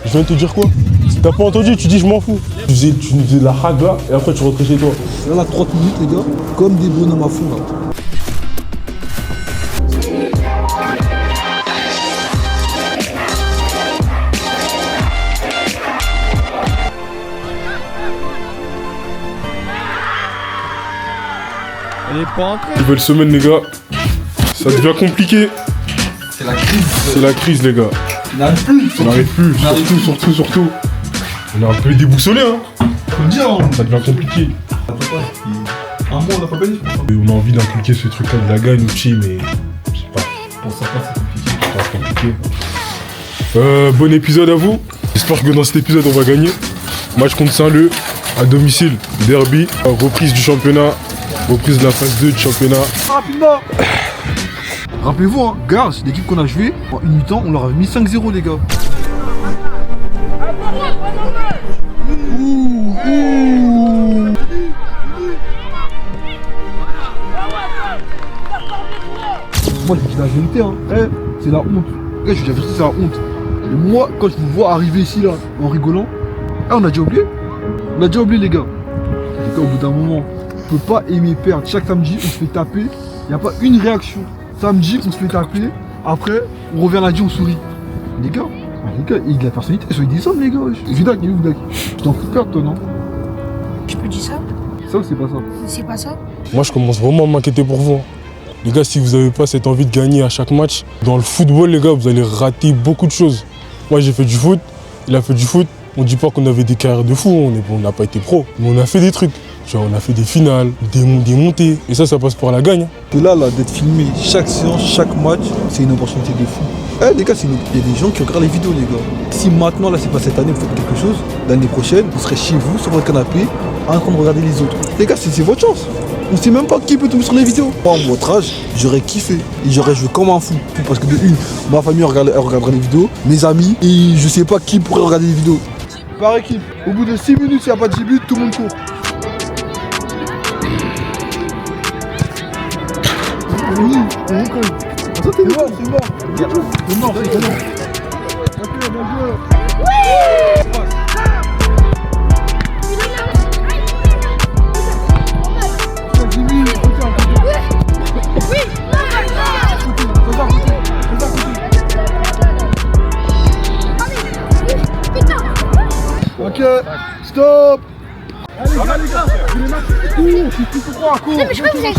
Je viens de te dire quoi? Si t'as pas entendu, tu dis je m'en fous. Tu nous faisais de la hague là, et après tu rentrais chez toi. Là, là, 30 minutes, les gars, comme des bonhommes à fond, là. Elle est pas entrée. Nouvelle semaine, les gars. Ça devient compliqué. C'est la crise. C'est la crise, les gars. On n'arrive plus. On n'arrive plus, surtout. On est un peu déboussolé, hein. Faut le dire, hein. Ça devient compliqué. Un mois, on n'a pas gagné, je pense. Et on a envie d'inculquer ce truc-là de la gagne aussi, mais je sais pas. Pour certains, c'est compliqué. Ça va être compliqué. Bon épisode à vous. J'espère que dans cet épisode, on va gagner. Match contre Saint-Leu, à domicile, derby, reprise du championnat, reprise de la phase 2 du championnat. Rapidement. Rappelez-vous, hein, Garges, l'équipe qu'on a joué, en une mi-temps, on leur avait mis 5-0, les gars. Moi, je dis la vérité, hein. C'est la honte. Je dis la vérité, c'est la honte. Et moi, quand je vous vois arriver ici, là, en rigolant, on a déjà oublié. On a déjà oublié, les gars. Les gars, au bout d'un moment, on peut pas aimer perdre. Chaque samedi, on se fait taper. Il n'y a pas une réaction. Samedi, on se fait taper. Après, on revient lundi, on sourit. Les gars, il a de la personnalité. Soyez des hommes, les gars. Vidac, il est où, Vidac? Tu t'en fous de perdre, toi, non? Tu peux dire ça? Ça ou c'est pas ça? C'est pas ça? Moi, je commence vraiment à m'inquiéter pour vous. Les gars, si vous n'avez pas cette envie de gagner à chaque match, dans le football, les gars, vous allez rater beaucoup de choses. Moi, j'ai fait du foot, il a fait du foot. On dit pas qu'on avait des carrières de fou, on n'a pas été pro. Mais on a fait des trucs. Genre, on a fait des finales, des montées. Et ça passe par la gagne. Et là, d'être filmé chaque séance, chaque match, c'est une opportunité de fou. Les gars, il y a des gens qui regardent les vidéos, les gars. Si maintenant, là, c'est pas cette année, vous faites quelque chose, l'année prochaine, vous serez chez vous, sur votre canapé, en train de regarder les autres. Les gars, c'est votre chance. On sait même pas qui peut tomber sur les vidéos. Moi, à votre âge, j'aurais kiffé. Et j'aurais joué comme un fou. Parce que de une, ma famille elle regarderait les vidéos, mes amis, et je sais pas qui pourrait regarder les vidéos. Par équipe, au bout de 6 minutes, s'il n'y a pas de 10 buts, tout le monde court. Oui, on colle. Ça, c'est mort, c'est mort. C'est mort, c'est mort. Ok, bien joué. Ok, stop. Allez, les gars,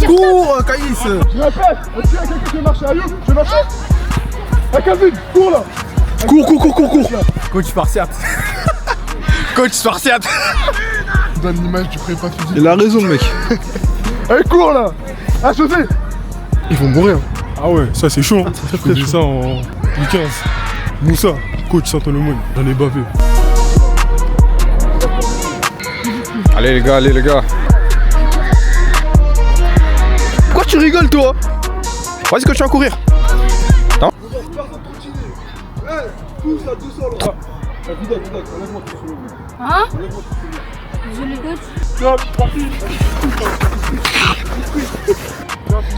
cours, Caïs. Je répète, est-ce qu'il y a quelqu'un qui marche à Youb? Je marche. Calvin, cours là. Cours. Coach Spartiate. Coach Spartiate. Donne l'image du prépa physique. Il a raison, le mec. Allez, cours là. À sauter. Ils vont mourir. Ah ouais, ça c'est chaud. Ça fait ça en 15. Moussa, coach Saint-Olomone, j'en ai bavé. Allez les gars. Pourquoi tu rigoles, toi? Vas-y coach, tu vas courir. Non. Pousse là, doucement là. Enlève-moi tout sur le bout. Hein? Désolé, coach. Stop, parti.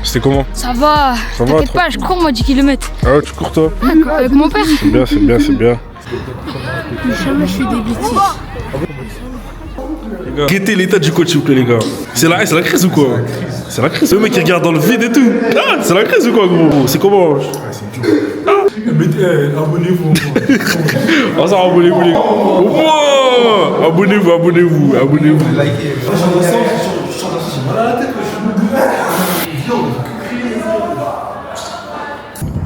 C'était comment? Ça va. T'inquiète pas, je cours moi 10 km. Ah ouais, tu cours toi? Avec mon père. C'est bien. Jamais je fais des bêtises. Guettez l'état du coach s'il vous plaît les gars. C'est la crise ou quoi? C'est la crise. Le mec qui regarde dans le vide et tout. Ah, c'est la crise ou quoi gros? C'est comment? Abonnez-vous. Oh ça abonnez-vous les gars. Wow, abonnez-vous.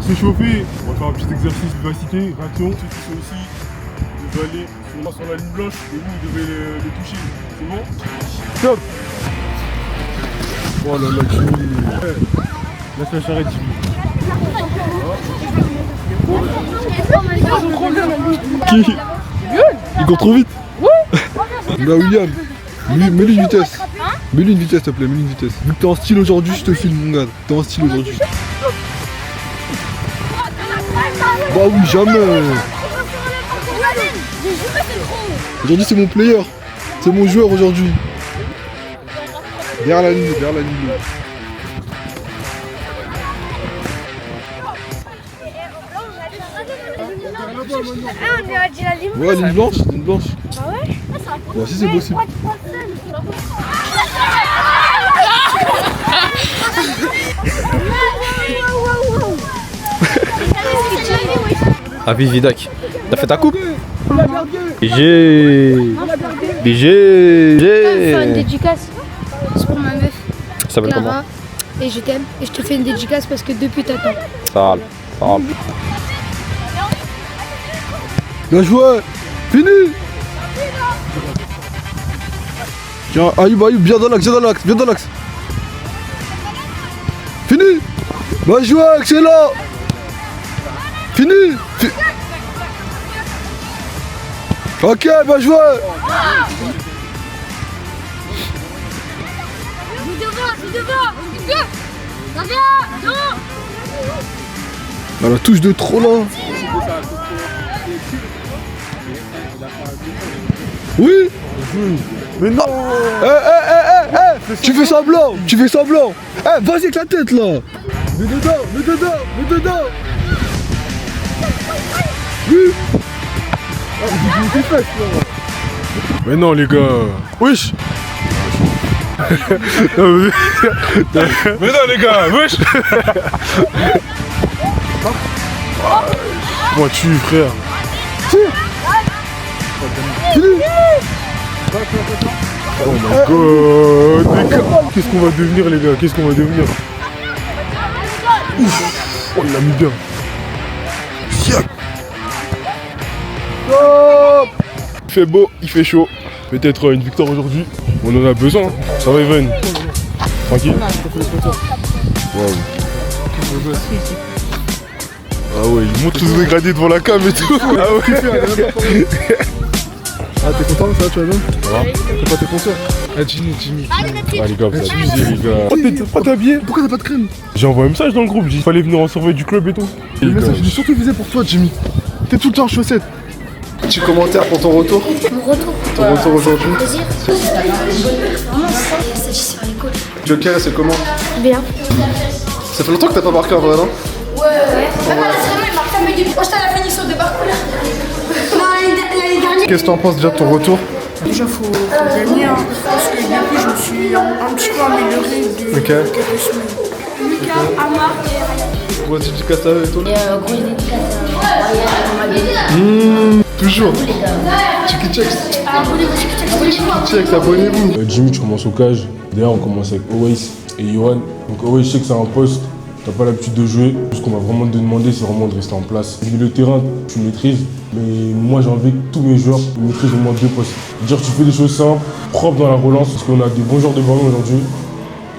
C'est chauffé, on va faire un petit exercice de vivacité, réaction. Ceux qui sont ici, vous allez sur la ligne blanche et vous devez les toucher. C'est bon? Stop. Oh là là, Jimmy. Laisse-la charrette, Jimmy. Qui? Il court trop vite. Là, William, mets-lui une vitesse. Mets-lui une vitesse, s'il te plaît, mets-lui une vitesse. Vu que t'es en style aujourd'hui, je te filme, mon gars. T'es en style aujourd'hui. Bah oui, jamais. Aujourd'hui, c'est mon player. C'est mon joueur aujourd'hui. Derrière la ligne. on a dit la limite. Ouais, ligne blanche, ligne blanche. Ah ouais? Bon, si c'est possible. Avis Vidac. T'as fait ta coupe? BG. BG. Je vais faire une dédicace. C'est pour ma meuf. Ça s'appelle comment? Clara. Et je t'aime. Et je te fais une dédicace parce que depuis t'attends. Sale. Sale. Bien joué. Fini. Tiens, Ayoub, viens dans l'axe, viens dans l'axe. Fini. Bien joué, excellent. Fini. Ok, bien joué. C'est devant. Ah, la touche de trop là. Oui. Mais non. Tu fais semblant. Vas-y avec la tête là. Mets dedans. Oui. Mais non, les gars. Wesh. Non, mais non, les gars, wesh. Moi, tu, frère. Oh my god, les gars. Qu'est-ce qu'on va devenir, les gars? Qu'est-ce qu'on va devenir? Ouf. Oh, il l'a mis bien. Il fait beau, il fait chaud. Peut-être une victoire aujourd'hui. On en a besoin. Ça va, Evan? Tranquille? Wow. Ah ouais, il monte tous dégradés devant la cam et tout. Ah ouais. Ah, t'es content, ça va, tu vas bien? Ça va? T'es pas tes concerts? Ah, Jimmy. Ah les gars, vous abusez, les gars. Oh, t'es pas habillé? Pourquoi t'as pas de crème? J'ai envoyé un message dans le groupe, j'ai dit qu'il fallait venir en surveille du club et tout. Le message, il est surtout visé pour toi, Jimmy. T'es tout le temps en chaussettes. Petit commentaire pour ton retour? Mon retour. Ton retour aujourd'hui? Plaisir. Satisfaire les coachs. Joker, c'est comment? Bien. Ça fait longtemps que t'as pas marqué en vrai, non? Ouais. Ah non, c'est vraiment, il marque ça, mais du coup, j'étais à la finition de parcours là. Non, l'année dernière. Qu'est-ce que t'en penses déjà de ton retour? Déjà, faut gagner, hein, parce que depuis, je me suis un petit peu amélioré de quelques semaines. Lucas, Amar et Ryan. Grosse dédicace à eux et toi? Grosse dédicace à Ryan. Toujours. Chicky Checks, abonnez-vous. Jimmy, tu commences au cage. D'ailleurs, on commence avec Always et Johan. Donc Always, je sais que c'est un poste. T'as pas l'habitude de jouer. Ce qu'on va vraiment te demander, c'est vraiment de rester en place. Le terrain, tu maîtrises. Mais moi, j'ai envie que tous mes joueurs maîtrisent au moins 2 postes. Dire que tu fais des choses simples, propres dans la relance, parce qu'on a des bons joueurs de ballon aujourd'hui.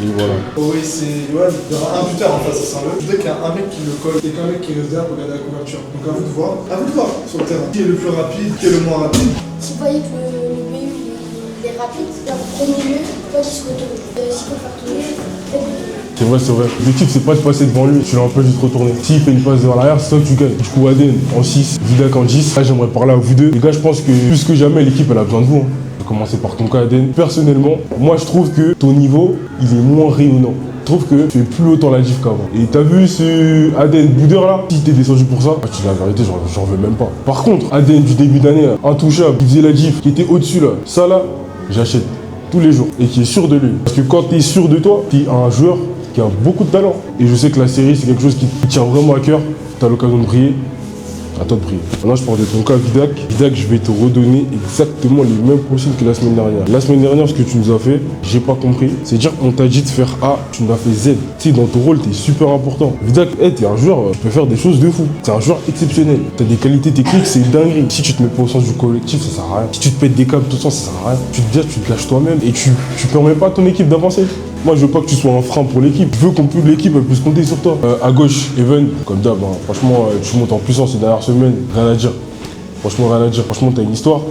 Et voilà. Oui, c'est Johan. Il y aura un buteur en face, ça sera le. Je voudrais qu'il y ait un mec qui le colle et qu'un mec qui reste derrière pour garder la couverture. Donc à vous de voir. À vous de voir sur le terrain. Qui est le plus rapide, qui est le moins rapide. Si vous voyez que le BU il est rapide, là vous prenez-le, pas qu'il se retourne. S'il faut faire tourner, faites-le. C'est vrai. L'objectif, c'est pas de passer devant lui, tu l'empêches de te retourner. S'il fait une passe vers l'arrière, c'est toi que tu gagnes. Du coup, Aden en 6, Vidac en 10. Là, j'aimerais parler à vous deux. Les gars, je pense que plus que jamais, l'équipe, elle a besoin de vous. Je vais commencer par ton cas, Aden. Personnellement, moi, je trouve que ton niveau, il est moins rayonnant. Je trouve que tu es plus haut dans la diff qu'avant. Et t'as vu ce Aden Boudeur là? Si t'es descendu pour ça, je te dis la vérité, j'en veux même pas. Par contre, Aden du début d'année, intouchable, qui faisait la diff, qui était au-dessus là, ça là, j'achète tous les jours. Et qui est sûr de lui. Parce que quand t'es sûr de toi, t'es un joueur qui a beaucoup de talent. Et je sais que la série, c'est quelque chose qui te tient vraiment à cœur. Tu as l'occasion de briller. À toi de briller. Maintenant, je parle de ton cas, Vidac. Vidac, je vais te redonner exactement les mêmes profils que la semaine dernière. La semaine dernière, ce que tu nous as fait, j'ai pas compris. C'est dire qu'on t'a dit de faire A, tu nous as fait Z. Tu sais, dans ton rôle, t'es super important. Vidac, t'es un joueur, tu peux faire des choses de fou. T'es un joueur exceptionnel. T'as des qualités techniques, c'est une dinguerie. Si tu te mets pas au sens du collectif, ça sert à rien. Si tu te pètes des câbles tout le temps, ça sert à rien. Tu te lâches toi-même et tu permets pas à ton équipe d'avancer. Moi, je veux pas que tu sois un frein pour l'équipe. Je veux qu'on puisse l'équipe puisse compter sur toi. À gauche, Even, comme d'hab, hein. Franchement, tu montes en puissance ces dernières semaines. Rien à dire. Franchement, rien à dire. Franchement, t'as une histoire.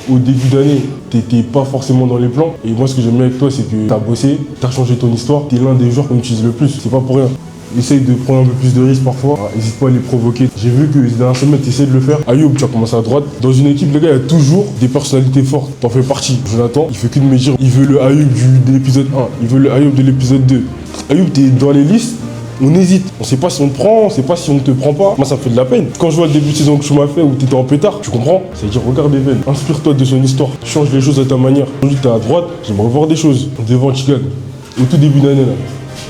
Au début d'année, t'étais pas forcément dans les plans. Et moi, ce que j'aime bien avec toi, c'est que t'as bossé, t'as changé ton histoire. T'es l'un des joueurs qu'on utilise le plus. C'est pas pour rien. Essaye de prendre un peu plus de risques parfois. N'hésite pas à les provoquer. J'ai vu que ces dernières semaines, tu essaies de le faire. Ayoub, tu as commencé à droite. Dans une équipe, les gars, il y a toujours des personnalités fortes. T'en fais partie. Jonathan, il fait que de me dire, il veut le Ayoub de l'épisode 1. Il veut le Ayoub de l'épisode 2. Ayoub, t'es dans les listes. On hésite. On sait pas si on te prend, on sait pas si on te prend pas. Moi, ça me fait de la peine. Quand je vois le début de saison que tu m'as fait où t'étais en pétard, tu comprends? Ça veut dire, regarde Even, inspire-toi de son histoire. Change les choses à ta manière. Aujourd'hui, t'es à droite, j'aimerais voir des choses. Devant Chicago, au tout début d'année, là,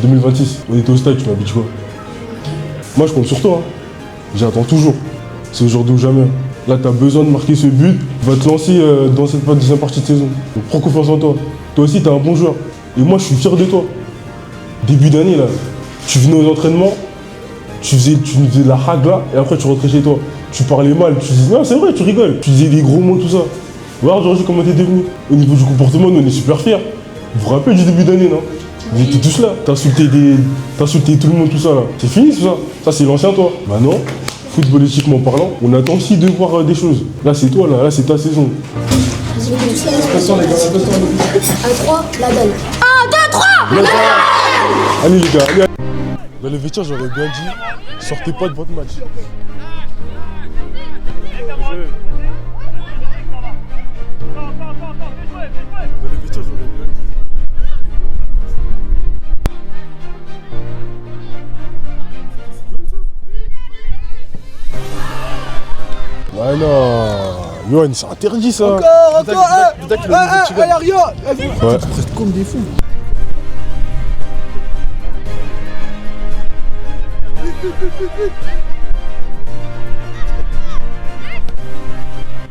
2026, on était au stade, tu m'as dit quoi? Moi, je compte sur toi. Hein. J'attends toujours. C'est aujourd'hui ou jamais. Là, t'as besoin de marquer ce but. Va te lancer dans cette deuxième partie de saison. Donc, prends confiance en toi. Toi aussi, t'es un bon joueur. Et moi, je suis fier de toi. Début d'année, là, tu venais aux entraînements, tu faisais de la ragla, et après, tu rentrais chez toi. Tu parlais mal, tu disais, non, c'est vrai, tu rigoles. Tu disais des gros mots, tout ça. Regarde aujourd'hui comment t'es devenu. Au niveau du comportement, nous, on est super fiers. Vous vous rappelez du début d'année, non? Vous étiez tous là. T'as insulté tout le monde, tout ça, là. C'est fini, tout ça. Ça, c'est l'ancien, toi. Maintenant, footballistiquement parlant, on attend aussi de voir des choses. Là, c'est toi, là c'est ta saison. Attention, les gars, attention. 1-3, la dalle. 1, 2, 3 Allez, les gars, allez. Dans les vestiaires, j'aurais bien dit, sortez pas de votre match. Dans les vestiaires, j'aurais bien dit. Ouais, non. Yoann, c'est interdit ça. Encore Aria. Ouais. Presque comme des fous.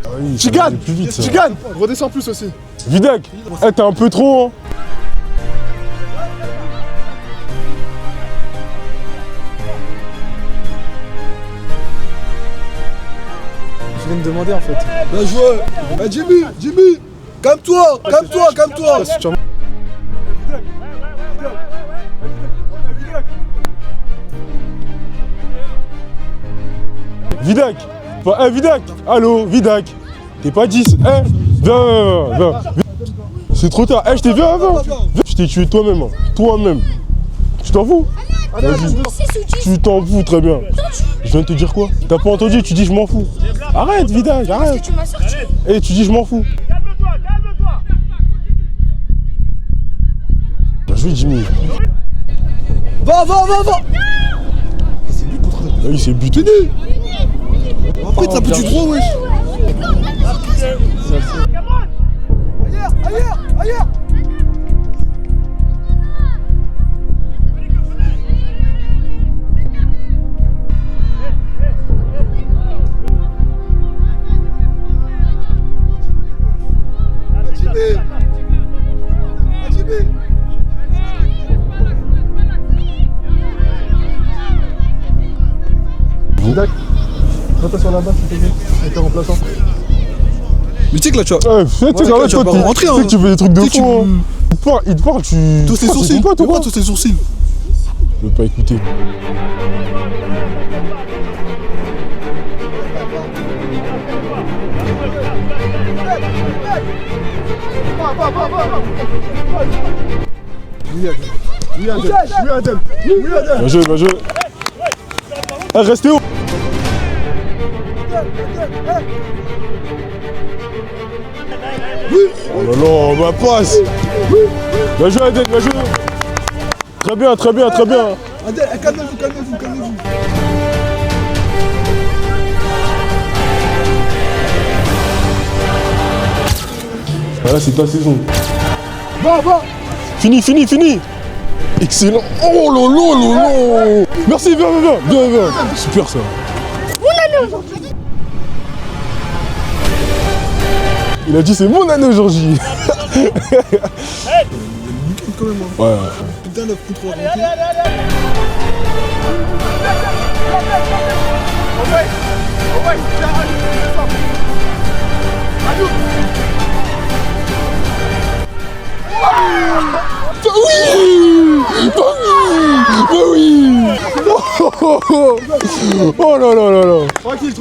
Ah oui, Tu gagnes. plus vite, ça. Tu gagnes. Redescends plus aussi. Vidac, t'es un peu trop, hein. Je viens de demander en fait. Bien joué. Jimmy. Calme-toi. Vidac. Vidac. Allô, Vidac. T'es pas 10. Viens. C'est trop tard. Je t'ai vu avant. Je t'ai tué toi-même. Hein. Toi-même. Tu t'en fous? Vas-y. Tu t'en fous très bien. Je viens de te dire quoi? T'as pas entendu? Tu dis je m'en fous. Arrête, Vidac, arrête. Tu m'as sorti. Et tu dis je m'en fous. Calme-toi. Bien joué, Jimmy. Va. Ah oui, c'est buté. Après, t'as plus du droit, wesh. Ailleurs. Vidac. Reste sur la base, s'il te plaît. Et t'es remplaçant. Mais tu sais que là, tu vois. Tu sais que tu fais des trucs de fou. Il te parle, tu. Tous tes sourcils. Pourquoi tous tes sourcils? Je veux pas écouter. Bien joué. Restez haut. Oh là là, ma passe. Bien joué, Adel, bien joué. Très bien. Adel, calmez-vous. Voilà, c'est ta saison. Va. Fini. Excellent. Oh là. Merci, viens. Super ça. Il a dit c'est mon année aujourd'hui. Quand même, hein. Ouais. Putain, 9 contre 3 Bah oui. Oh là. Tranquille.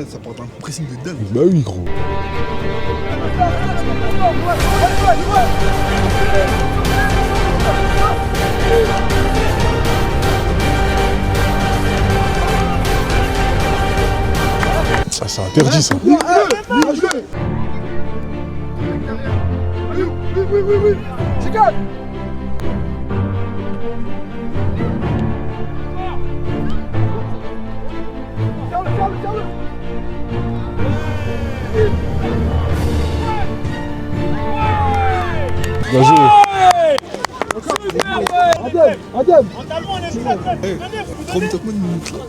Ça porte un pressing de dingue. Bah oui, gros. Ah, c'est interdit ça. Oui. Je gagne. Bien joué.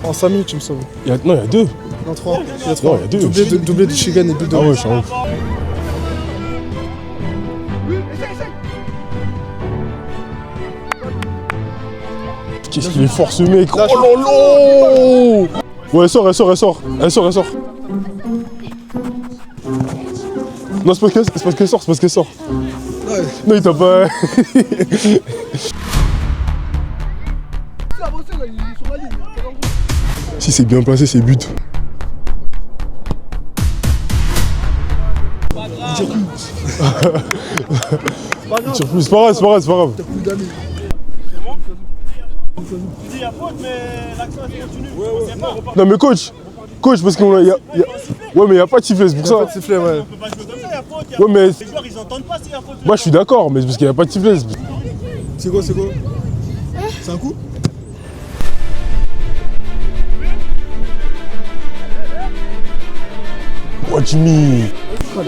En 5 minutes, tu me sauves. Non, il y a 2. Non, 3. Il y a 3. Non, il y a 2. Doublé de Chigan et but de. Ah ouais, je suis un ouf. Qu'est-ce qu'il est fort ce mec. Oh là là. Ouais, elle sort. Non, c'est parce qu'elle sort. Ouais. Non, il t'a pas... Si c'est bien placé, c'est but. Tire plus, c'est pas grave. Non mais coach, parce qu'on a... Ouais mais y a pas de sifflet, c'est pour ça. Pas de sifflet, ouais. Ouais mais... Moi je suis d'accord, mais c'est parce qu'il y a pas de sifflet. C'est quoi C'est un coup? Oh Jimmy.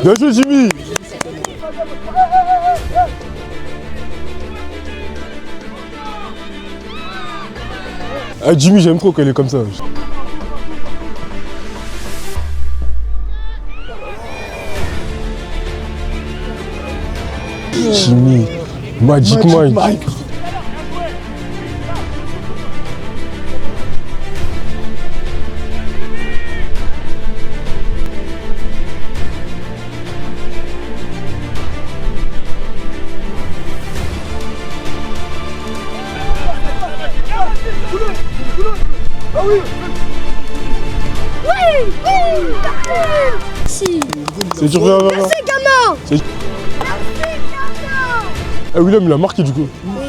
Bien joué Jimmy. Ah Jimmy, j'aime trop quand elle est comme ça. Jimmy, Magic Mike. Si. C'est dur, viens. Merci, gamin. Ah William, il a marqué du coup. Oui.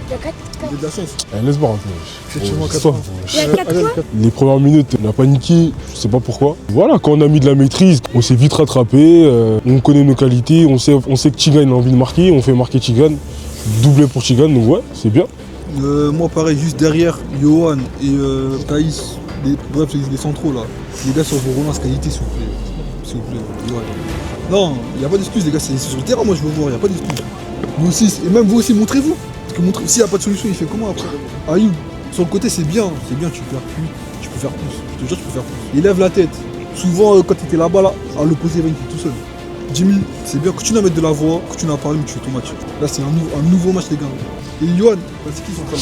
Il y a 4 Il a de la chance. Laisse voir un peu. Effectivement, Oh, 4 ça. points. Il y a 4 points. Les premières minutes, on a paniqué, je sais pas pourquoi. Voilà, quand on a mis de la maîtrise, on s'est vite rattrapé, on connaît nos qualités, on sait que Chigan a envie de marquer, on fait marquer Chigan, doublé pour Chigan, donc ouais, c'est bien. Moi pareil, juste derrière, Johan et Thaïs, bref les centraux là. Les gars sur vos relances qualité s'il vous plaît. S'il vous plaît, Johan. Non, il n'y a pas d'excuse les gars, c'est sur le terrain moi je veux voir, il n'y a pas d'excuse. Vous aussi, et même vous aussi, montrez-vous. Parce que s'il n'y a pas de solution, il fait comment après? Ayoub, sur le côté c'est bien, tu peux faire plus. Je te jure tu peux faire plus. Il lève la tête. Souvent quand tu étais là-bas là, à l'opposé il va tout seul. Jimmy, c'est bien, continue à mettre de la voix, continue à parler, mais tu fais ton match. Là c'est un nouveau match les gars. Et Johan, c'est qui son frère?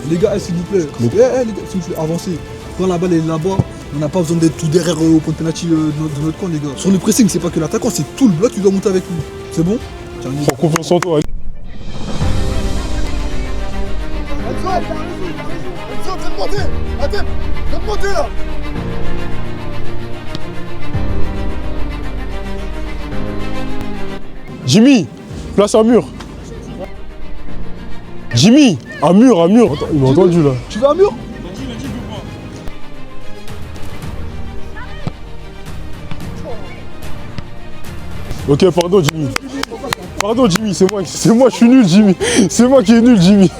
Les gars, s'il vous plaît. Les gars, s'il vous plaît, avancez. Quand la balle est là-bas, on n'a pas besoin d'être tout derrière au point de penalty de notre camp les gars. Sur le pressing, c'est pas que l'attaquant, c'est tout le bloc, tu dois monter avec lui. C'est bon? Prends confiance en toi. Jimmy, place un mur. Jimmy, un mur. Attends, il m'a entendu là. Tu veux un mur? Ok, pardon Jimmy, c'est moi, je suis nul Jimmy. C'est moi qui est nul Jimmy.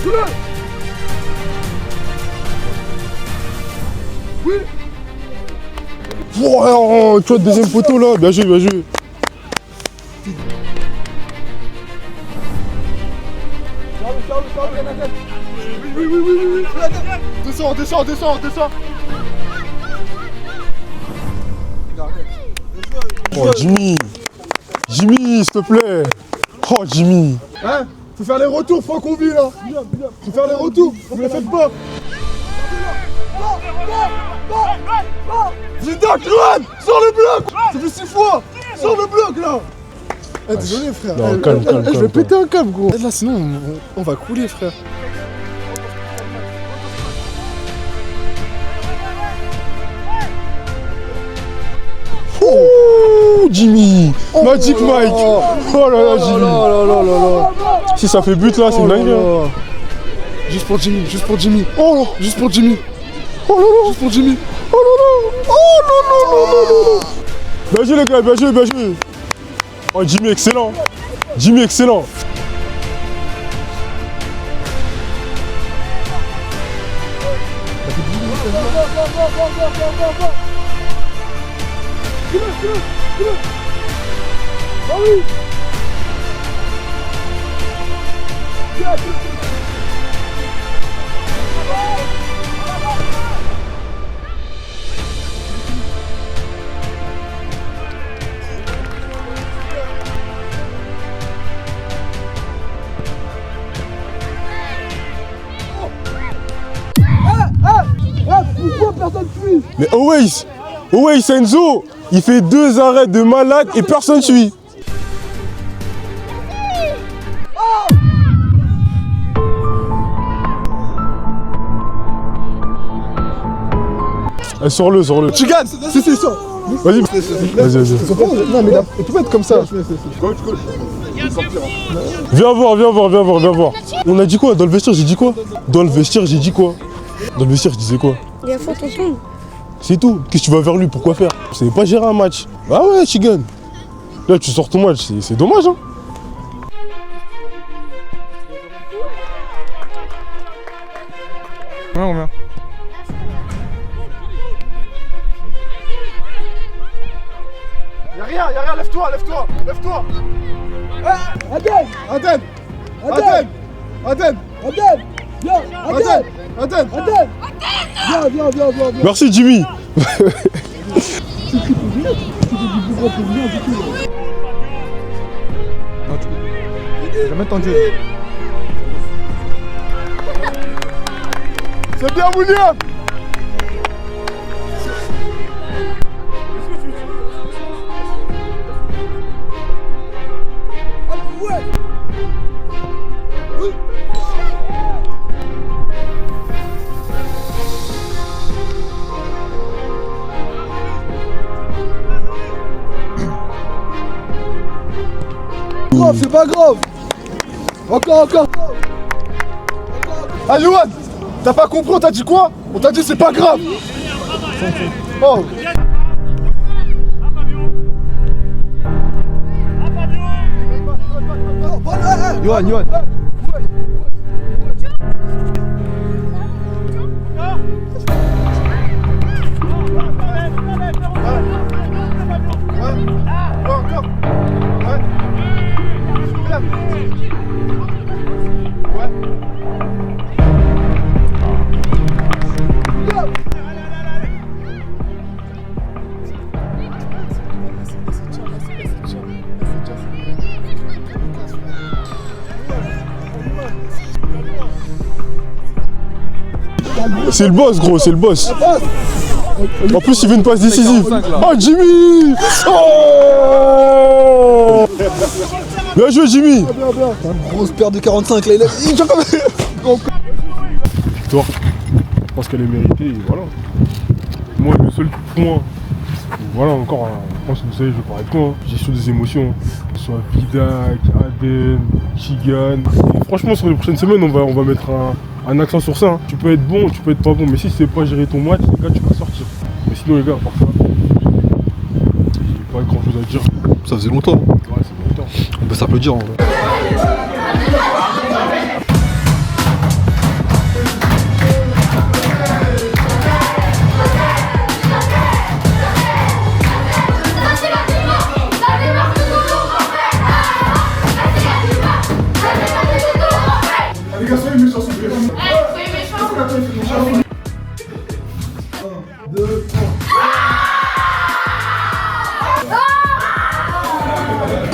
Joue-le. Oui. Oh, tu vois, deuxième poteau là, bien joué. Oui. Descends. Oh Jimmy, s'il te plaît. Oh Jimmy. Hein? Faut faire les retours, Franconville là. Faut faire les retours, vous les faites pas. Zidane, Johan, sors le bloc. Ça fait 6 fois. Sors le bloc là. Désolé frère. Non, calme. Je vais péter un câble gros. Là sinon on va couler frère. Ouh, Jimmy. Magic Mike. Oh là là, Jimmy. Si ça fait but là, c'est une dinguerie. Juste pour Jimmy, juste pour Jimmy. Oh là, juste pour Jimmy. Oh là là, juste pour Jimmy. Oh là là. Oh là là là là là. Bien joué les gars, bien joué, bien joué. Oh, Jimmy excellent. Jimmy excellent. Mais Owais Enzo, il fait 2 arrêts de malade et personne suit. Sors-le. Tu gagnes. C'est ça. Vas-y. Non mais il peut pas être comme ça. Viens voir. On a dit quoi? Dans le vestiaire, j'ai dit quoi? Dans le vestiaire, je disais quoi? Il y a faute au ton. C'est tout. Qu'est-ce que tu vas vers lui? Pourquoi faire? Vous savez pas gérer un match. Ah ouais, Chigan. Là, tu sors ton match. C'est dommage, hein. Ouais, on vient. Y'a rien, lève-toi. Aden. Viens. Merci, Jimmy. Jamais tendu. C'est bien, William. C'est pas grave. Encore. Ah Yohan, t'as pas compris, on t'a dit quoi? On t'a dit c'est pas grave. Oh. Yohan. C'est le boss, gros, c'est le boss. En plus, il fait une passe décisive. Oh, Jimmy. Oh. Bien joué, Jimmy. T'as une grosse paire de 45 là, il tient comme... Victoire. Je pense qu'elle est méritée, et voilà. Moi, le seul point, voilà encore, hein, je pense que vous savez, je vais parler de quoi, hein. Gestion des émotions, que ce soit Vidak, Aden, Chigan. Et franchement, sur les prochaines semaines, on va mettre un accent sur ça. Hein. Tu peux être bon, tu peux être pas bon, mais si tu sais pas gérer ton match, les gars, tu vas sortir. Mais sinon, les gars, à part ça, j'ai pas grand chose à dire. Ça faisait longtemps. Ouais, ça fait longtemps. On peut s'applaudir en vrai.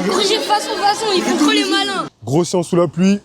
Corrigez façon, ils font trop les malins. Grosse séance sous la pluie,